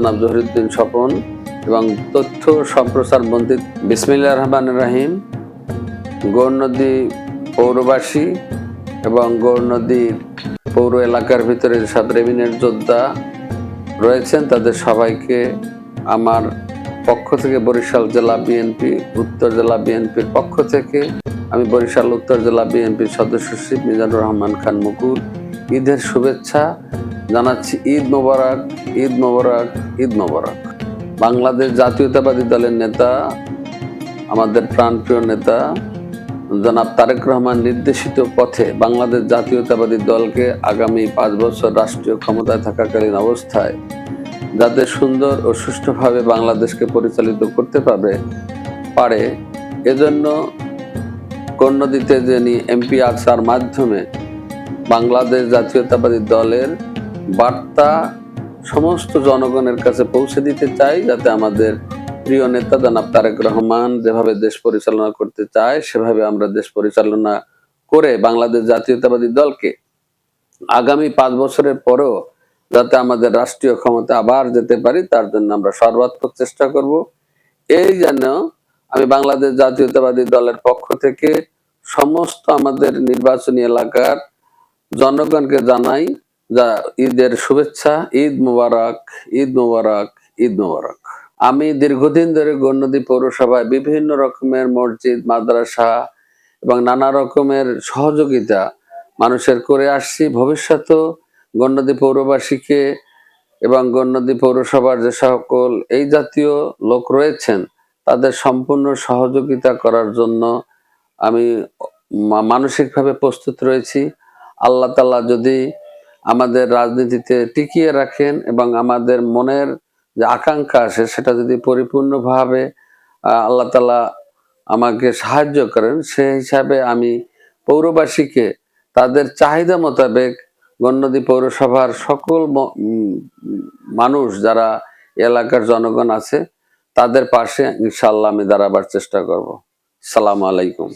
নাম জহিরুদ্দিন স্বপন এবং তথ্য সম্প্রচার মন্ত্রী। বিসমিল্লাহির রহমানির রহিম। গৌরনদী পৌরবাসী এবং গৌরনদীর পৌর এলাকার ভিতরে যেসব রেমিনেন্ট যোদ্ধা রয়েছেন তাদের সবাইকে আমার পক্ষ থেকে, বরিশাল জেলা বিএনপি উত্তর জেলা বিএনপির পক্ষ থেকে, আমি বরিশাল উত্তর জেলা বিএনপির সদস্য সচিব মিজানুর রহমান খান মুকুল, ঈদের শুভেচ্ছা জানাচ্ছি। ঈদ মোবারক, ঈদ মোবারক, ঈদ মোবারক। বাংলাদেশ জাতীয়তাবাদী দলের নেতা, আমাদের প্রাণপ্রিয় নেতা জনাব তারেক রহমান নির্দেশিত পথে বাংলাদেশ জাতীয়তাবাদী দলকে আগামী 5 বছর রাষ্ট্রীয় ক্ষমতায় থাকাকালীন অবস্থায় যাতে সুন্দর ও সুষ্ঠুভাবে বাংলাদেশকে পরিচালিত করতে পারে এজন্য গৌরনদীতে যিনি এমপি আসার মাধ্যমে বাংলাদেশ জাতীয়তাবাদী দলের বার্তা সমস্ত জনগণের কাছে পৌঁছে দিতে চাই, যাতে আমাদের প্রিয় নেতা জনাব তারেক রহমান যেভাবে দেশ পরিচালনা করতে চায় সেভাবে আমরা দেশ পরিচালনা করে বাংলাদেশ জাতীয়তাবাদী দলকে আগামী 5 বছরের পরেও যাতে আমাদের রাষ্ট্রীয় ক্ষমতা আবার যেতে পারি তার জন্য আমরা সর্বাত্মক চেষ্টা করব। এই জন্য আমি বাংলাদেশ জাতীয়তাবাদী দলের পক্ষ থেকে সমস্ত আমাদের নির্বাচনী এলাকার জনগণকে জানাই ঈদের শুভেচ্ছা। ঈদ মোবারক, ঈদ মোবারক, ঈদ মোবারক। আমি দীর্ঘদিন ধরে গৌরনদী পৌরসভায় বিভিন্ন রকমের মসজিদ, মাদ্রাসা এবং নানা রকমের সহযোগিতা মানুষের করে আসছি। ভবিষ্যতেও গৌরনদী পৌরবাসীকে এবং গৌরনদী পৌরসভার যে সকল এই জাতীয় লোক রয়েছেন তাদের সম্পূর্ণ সহযোগিতা করার জন্য আমি মানসিকভাবে প্রস্তুত রয়েছি। আল্লাহ তাআলা যদি আমাদের রাজনীতিতে টিকিয়ে রাখেন এবং আমাদের মনের যে আকাঙ্ক্ষা আসে সেটা যদি পরিপূর্ণভাবে আল্লাহ তাআলা আমাকে সাহায্য করেন, সেই হিসাবে আমি পৌরবাসীকে তাদের চাহিদা মোতাবেক গৌরনদী পৌরসভার সকল মানুষ যারা এলাকার জনগণ আছে তাদের পাশে ইনশাআল্লাহ আমি দাঁড়াবার চেষ্টা করব। আসসালামু আলাইকুম।